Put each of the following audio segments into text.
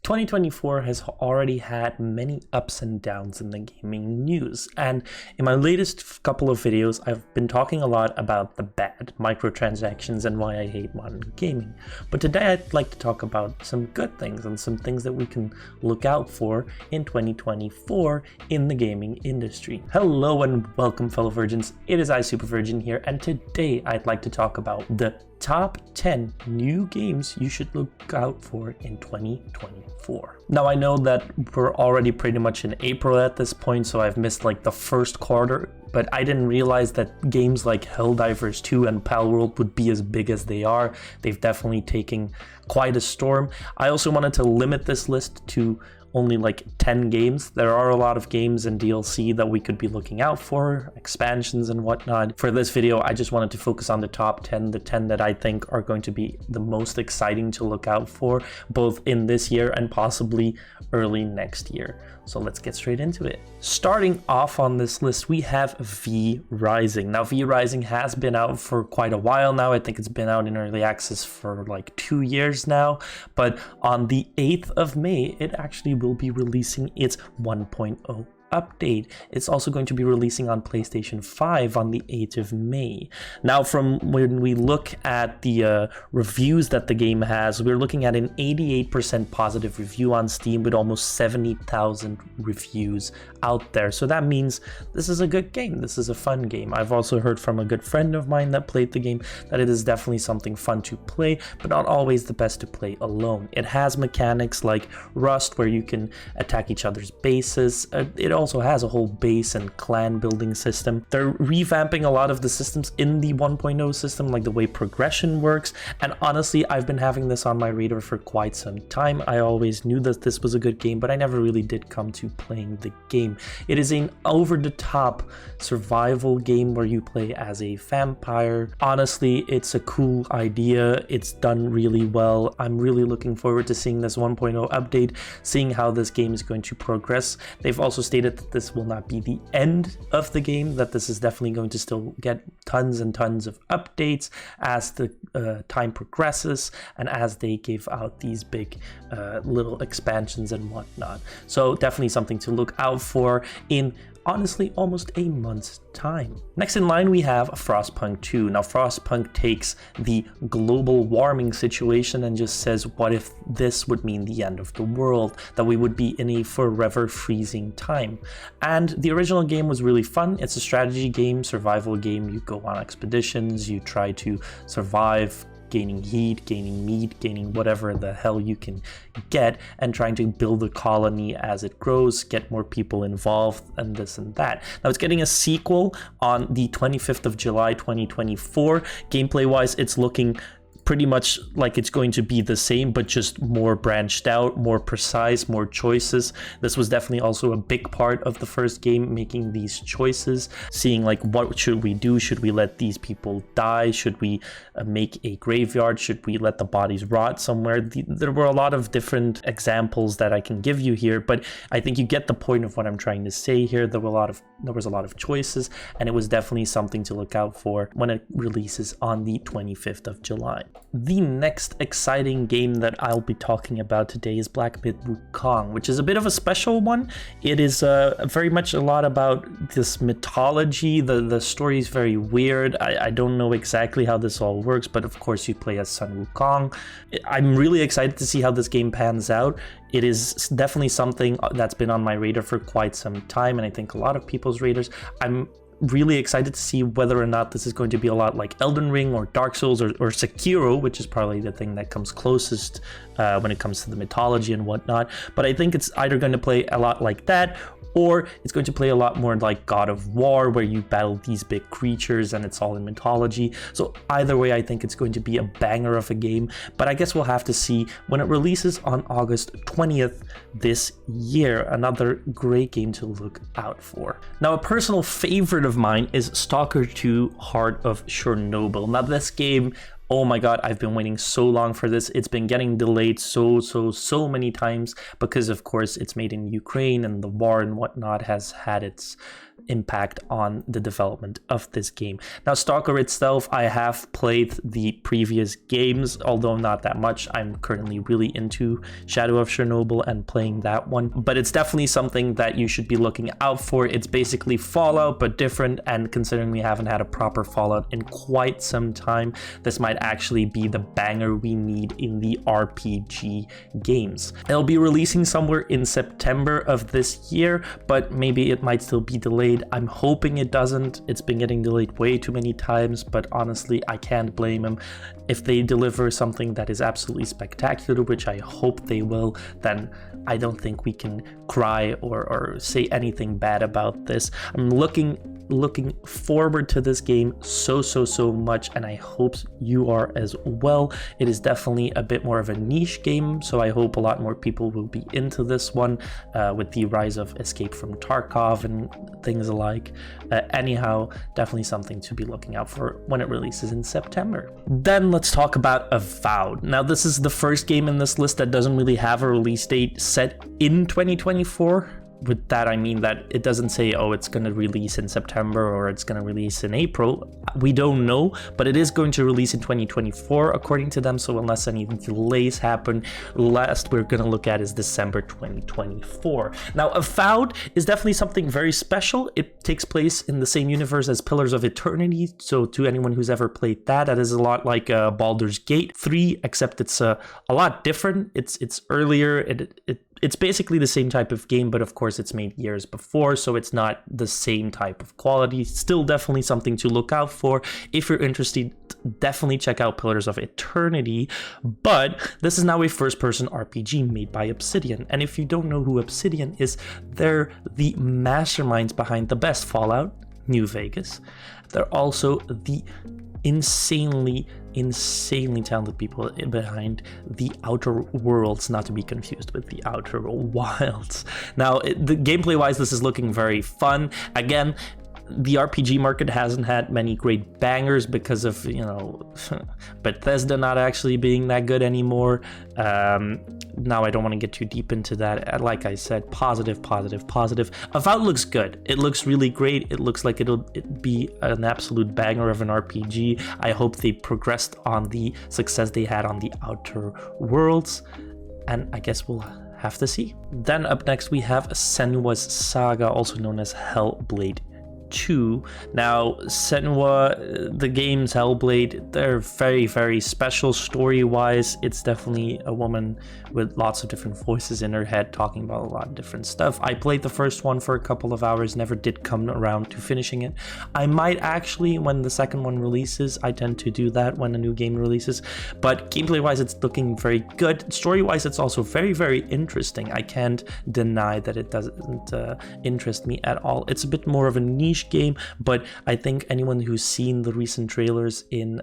2024 has already had many ups and downs in the gaming news, and in my latest couple of videos I've been talking a lot about the bad microtransactions and why I hate modern gaming. But today I'd like to talk about some good things and some things that we can look out for in 2024 in the gaming industry. Hello and welcome, fellow virgins. It is I, Super Virgin here, and today I'd like to talk about the top 10 new games you should look out for in 2024. Now, I know that we're already pretty much in April at this point, so I've missed like the first quarter, but I didn't realize that games like Helldivers 2 and Palworld would be as big as they are. They've definitely taken quite a storm. I also wanted to limit this list to only like 10 games. There are a lot of games and DLC that we could be looking out for, expansions and whatnot. For this video, I just wanted to focus on the top 10, the 10 that I think are going to be the most exciting to look out for, both in this year and possibly early next year. So let's get straight into it. Starting off on this list, we have V Rising. Now, V Rising has been out for quite a while now. I think it's been out in early access for like 2 years now, but on the 8th of May, it actually will be releasing its 1.0 update. It's also going to be releasing on PlayStation 5 on the 8th of May. Now, from when we look at the reviews that the game has, we're looking at an 88% positive review on Steam with almost 70,000 reviews out there. So that means this is a good game. This is a fun game. I've also heard from a good friend of mine that played the game that it is definitely something fun to play, but not always the best to play alone. It has mechanics like Rust, where you can attack each other's bases. It also has a whole base and clan building system. They're revamping a lot of the systems in the 1.0 system, like the way progression works, and honestly, I've been having this on my radar for quite some time. I always knew that this was a good game, but I never really did come to playing the game. It is an over-the-top survival game where you play as a vampire. Honestly, it's a cool idea. It's done really well. I'm really looking forward to seeing this 1.0 update, seeing how this game is going to progress. They've also stated that this will not be the end of the game, that this is definitely going to still get tons and tons of updates as the time progresses and as they give out these big little expansions and whatnot. So definitely something to look out for in honestly almost a month's time. Next in line, we have Frostpunk 2. Now, Frostpunk takes the global warming situation and just says, what if this would mean the end of the world, that we would be in a forever freezing time? And the original game was really fun. It's a strategy game, survival game. You go on expeditions, you try to survive, gaining heat, gaining meat, gaining whatever the hell you can get, and trying to build a colony as it grows, get more people involved, and this and that. Now, it's getting a sequel on the 25th of July 2024. Gameplay wise, it's looking pretty much like it's going to be the same, but just more branched out, more precise, more choices. This was definitely also a big part of the first game, making these choices, seeing like, what should we do? Should we let these people die? Should we make a graveyard? Should we let the bodies rot somewhere? There were a lot of different examples that I can give you here, but I think you get the point of what I'm trying to say here. There was a lot of choices, and it was definitely something to look out for when it releases on the 25th of July. The next exciting game that I'll be talking about today is Black Myth: Wukong, which is a bit of a special one. It is very much a lot about this mythology. The story is very weird. I don't know exactly how this all works, but of course you play as Sun Wukong. I'm really excited to see how this game pans out. It is definitely something that's been on my radar for quite some time, and I think a lot of people's radars. I'm really excited to see whether or not this is going to be a lot like Elden Ring or Dark Souls or Sekiro, which is probably the thing that comes closest when it comes to the mythology and whatnot. But I think it's either going to play a lot like that, or it's going to play a lot more like God of War, where you battle these big creatures and it's all in mythology. So either way, I think it's going to be a banger of a game, but I guess we'll have to see when it releases on August 20th this year. Another great game to look out for. Now, a personal favorite of mine is Stalker 2: Heart of Chernobyl. Now, this game Oh my god, I've been waiting so long for this. It's been getting delayed so many times because of course it's made in Ukraine and the war and whatnot has had its impact on the development of this game. Now, Stalker itself, I have played the previous games, although not that much. I'm currently really into Shadow of Chernobyl and playing that one, but it's definitely something that you should be looking out for. It's basically Fallout, but different, and considering we haven't had a proper Fallout in quite some time, this might actually be the banger we need in the RPG games. It'll be releasing somewhere in September of this year, but maybe it might still be delayed. I'm hoping it doesn't. It's been getting delayed way too many times, but honestly, I can't blame them. If they deliver something that is absolutely spectacular, which I hope they will, then I don't think we can cry or say anything bad about this. I'm looking forward to this game so much, and I hope you are as well. It is definitely a bit more of a niche game, so I hope a lot more people will be into this one with the rise of Escape from Tarkov and things alike. Anyhow, definitely something to be looking out for when it releases in September. Then let's talk about Avowed. Now, this is the first game in this list that doesn't really have a release date set in 2024. With that, I mean that it doesn't say, oh, it's going to release in September or it's going to release in April. We don't know, but it is going to release in 2024, according to them. So unless any delays happen, last we're going to look at is December 2024. Now, Avowed is definitely something very special. It takes place in the same universe as Pillars of Eternity. So to anyone who's ever played that is a lot like Baldur's Gate 3, except it's a lot different. It's earlier. It's basically the same type of game, but of course it's made years before, so it's not the same type of quality. Still definitely something to look out for. If you're interested, definitely check out Pillars of Eternity, but this is now a first-person RPG made by Obsidian, and if you don't know who Obsidian is, they're the masterminds behind the best Fallout, New Vegas. They're also the insanely talented people behind the Outer Worlds, not to be confused with the Outer Wilds. Now, the gameplay wise, this is looking very fun. Again, the RPG market hasn't had many great bangers because of, Bethesda not actually being that good anymore. Now, I don't want to get too deep into that. Like I said, positive. Avowed looks good. It looks really great. It looks like it'll be an absolute banger of an RPG. I hope they progressed on the success they had on the Outer Worlds, and I guess we'll have to see. Then up next, we have Senua's Saga, also known as Hellblade II. Now, Senua, the games Hellblade, they're very special story-wise. It's definitely a woman with lots of different voices in her head talking about a lot of different stuff. I played the first one for a couple of hours, never did come around to finishing it. I might actually, when the second one releases, I tend to do that when a new game releases, but gameplay-wise, it's looking very good. Story-wise, it's also very interesting. I can't deny that it doesn't interest me at all. It's a bit more of a niche game, but I think anyone who's seen the recent trailers in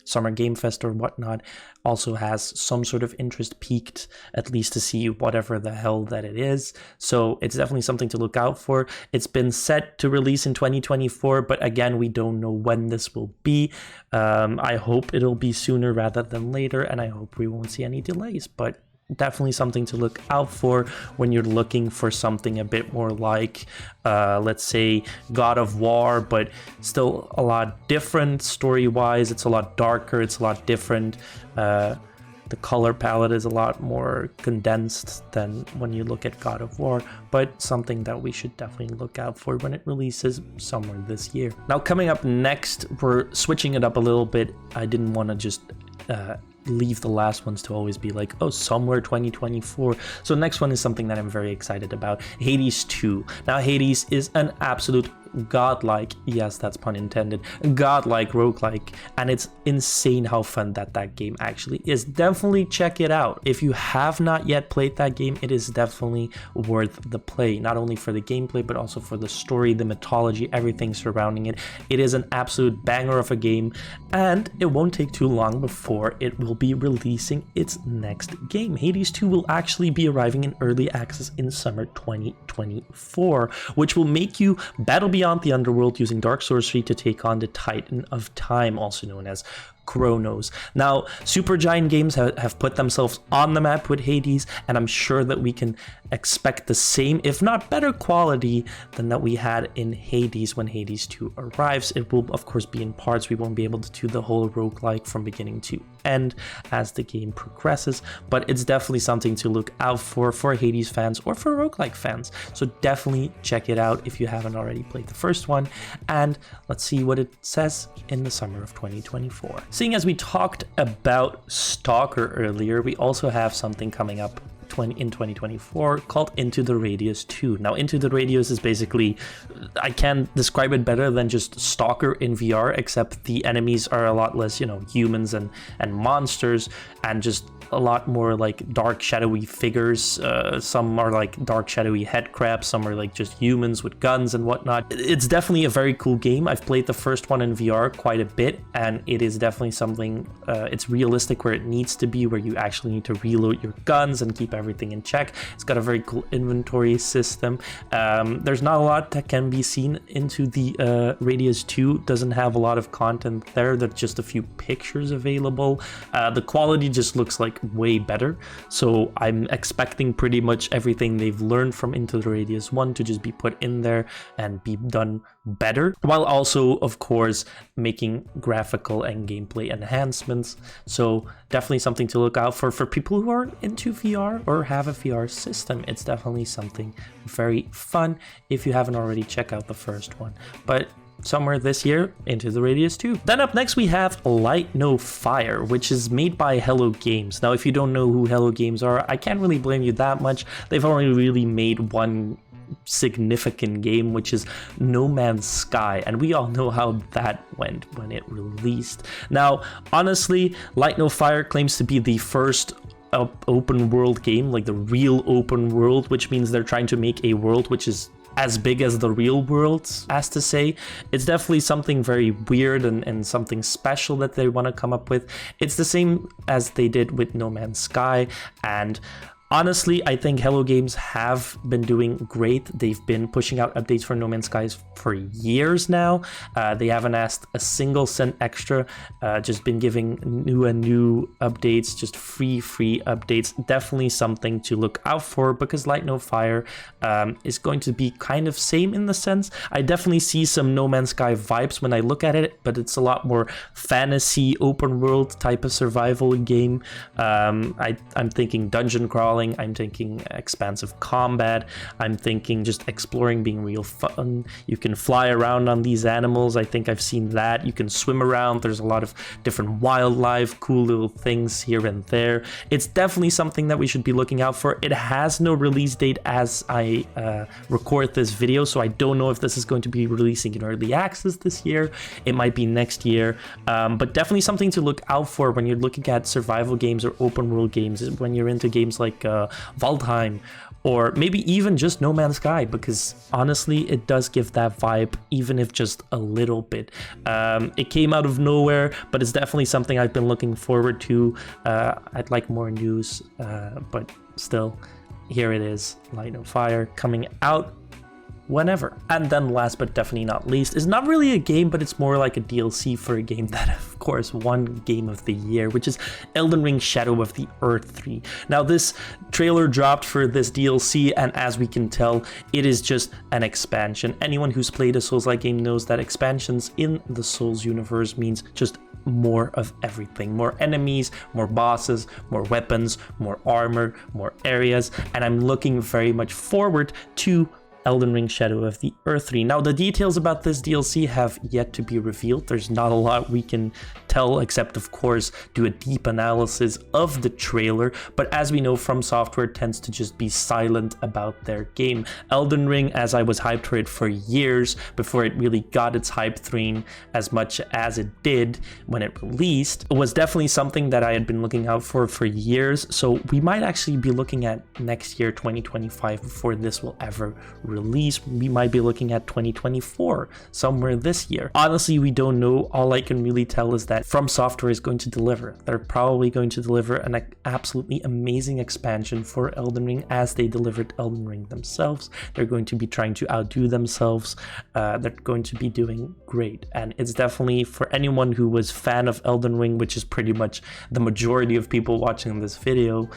Summer Game Fest or whatnot also has some sort of interest peaked, at least to see whatever the hell that it is. So it's definitely something to look out for. It's been set to release in 2024, but again, we don't know when this will be. I hope it'll be sooner rather than later, and I hope we won't see any delays, but definitely something to look out for when you're looking for something a bit more like, let's say, God of War, but still a lot different story-wise. It's a lot darker, it's a lot different. The color palette is a lot more condensed than when you look at God of War, but something that we should definitely look out for when it releases somewhere this year. Now, coming up next, we're switching it up a little bit. I didn't want to just leave the last ones to always be like, oh, somewhere 2024. So next one is something that I'm very excited about, Hades 2. Now, Hades is an absolute godlike, yes, that's pun intended, godlike roguelike, and it's insane how fun that game actually is. Definitely check it out. If you have not yet played that game, it is definitely worth the play, not only for the gameplay, but also for the story, the mythology, everything surrounding it. It is an absolute banger of a game, and it won't take too long before it will be releasing its next game. Hades 2 will actually be arriving in early access in summer 2024, which will make you Battle Beyond beyond the underworld using dark sorcery to take on the Titan of Time, also known as Chronos. Now, Supergiant Games have put themselves on the map with Hades, and I'm sure that we can expect the same, if not better quality than that we had in Hades when Hades 2 arrives. It will, of course, be in parts. We won't be able to do the whole roguelike from beginning to end as the game progresses, but it's definitely something to look out for Hades fans or for roguelike fans. So definitely check it out if you haven't already played the first one, and let's see what it says in the summer of 2024. Seeing as we talked about Stalker earlier, we also have something coming up in 2024 called Into the Radius 2. Now, Into the Radius is basically, I can't describe it better than just Stalker in VR, except the enemies are a lot less, humans and monsters, and just a lot more like dark shadowy figures. Some are like dark shadowy head crabs, some are like just humans with guns and whatnot. It's definitely a very cool game. I've played the first one in VR quite a bit, and it is definitely something, it's realistic where it needs to be, where you actually need to reload your guns and keep everything in check. It's got a very cool inventory system. There's not a lot that can be seen into the Radius 2. Doesn't have a lot of content there. There's just a few pictures available. The quality just looks like way better, so I'm expecting pretty much everything they've learned from Into the Radius 1 to just be put in there and be done better, while also, of course, making graphical and gameplay enhancements. So definitely something to look out for people who are into VR or have a VR system. It's definitely something very fun. If you haven't already, check out the first one. But somewhere this year, Into the Radius 2. Then up next we have Light No Fire, which is made by Hello Games. Now, if you don't know who Hello Games are, I can't really blame you that much. They've only really made one significant game, which is No Man's Sky, and we all know how that went when it released. Now, honestly, Light No Fire claims to be the first open world game, like the real open world, which means they're trying to make a world which is as big as the real world, as to say. It's definitely something very weird and something special that they want to come up with. It's the same as they did with No Man's Sky, and honestly, I think Hello Games have been doing great. They've been pushing out updates for No Man's Sky for years now. They haven't asked a single cent extra, just been giving new updates, just free updates. Definitely something to look out for, because Light No Fire is going to be kind of same in the sense. I definitely see some No Man's Sky vibes when I look at it, but it's a lot more fantasy, open world type of survival game. I'm thinking dungeon crawling, I'm thinking expansive combat, I'm thinking just exploring being real fun. You can fly around on these animals, I think I've seen that. You can swim around, there's a lot of different wildlife, cool little things here and there. It's definitely something that we should be looking out for. It has no release date as I record this video, so I don't know if this is going to be releasing in early access this year. It might be next year, but definitely something to look out for when you're looking at survival games or open world games, when you're into games like Valheim, or maybe even just No Man's Sky, because honestly it does give that vibe, even if just a little bit. It came out of nowhere, but it's definitely something I've been looking forward to. I'd like more news, but still, here it is, Light No Fire, coming out whenever. And then last but definitely not least, is not really a game, but it's more like a DLC for a game that of course won Game of the Year, which is Elden Ring Shadow of the Earth 3. Now, this trailer dropped for this DLC, and as we can tell, it is just an expansion. Anyone who's played a Souls-like game knows that expansions in the Souls universe means just more of everything. More enemies, more bosses, more weapons, more armor, more areas, and I'm looking very much forward to Elden Ring Shadow of the Earth 3. Now, the details about this DLC have yet to be revealed. There's not a lot we can tell, except of course do a deep analysis of the trailer, but as we know, From Software tends to just be silent about their game. Elden Ring, as I was hyped for it for years before it really got its hype train as much as it did when it released, was definitely something that I had been looking out for years, so we might actually be looking at next year, 2025, before this will ever release. We might be looking at 2024, somewhere this year. Honestly, we don't know. All I can really tell is that From Software is going to deliver. They're probably going to deliver an absolutely amazing expansion for Elden Ring, as they delivered Elden Ring themselves. They're going to be trying to outdo themselves. They're going to be doing great, and it's definitely, for anyone who was fan of Elden Ring, which is pretty much the majority of people watching this video,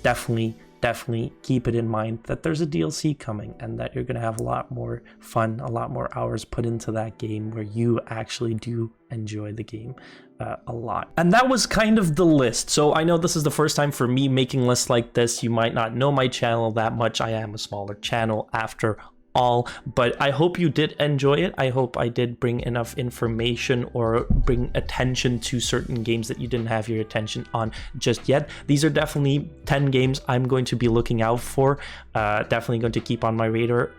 definitely keep it in mind that there's a DLC coming, and that you're going to have a lot more fun, a lot more hours put into that game, where you actually do enjoy the game a lot. And that was kind of the list. So I know this is the first time for me making lists like this. You might not know my channel that much. I am a smaller channel after all, but I hope you did enjoy it. I hope I did bring enough information or bring attention to certain games that you didn't have your attention on just yet. These are definitely 10 games I'm going to be looking out for. Definitely going to keep on my radar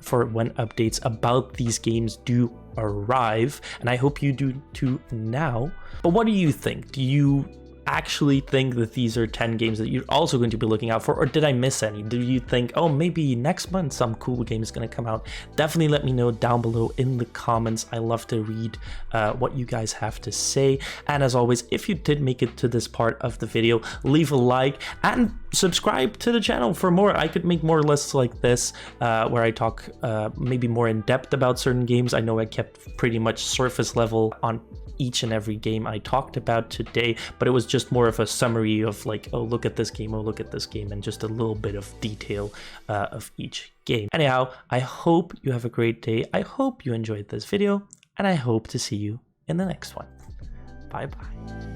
for when updates about these games do arrive, and I hope you do too now. But what do you think? Do you actually think that these are 10 games that you're also going to be looking out for, or did I miss any? Do you think, oh, maybe next month some cool game is going to come out? Definitely let me know down below in the comments. I love to read what you guys have to say. And as always, if you did make it to this part of the video, leave a like and subscribe to the channel for more. I could make more lists like this where I talk maybe more in depth about certain games. I know I kept pretty much surface level on each and every game I talked about today, but it was just more of a summary of like, oh, look at this game, oh, look at this game, and just a little bit of detail of each game. Anyhow, I hope you have a great day. I hope you enjoyed this video, and I hope to see you in the next one. Bye bye.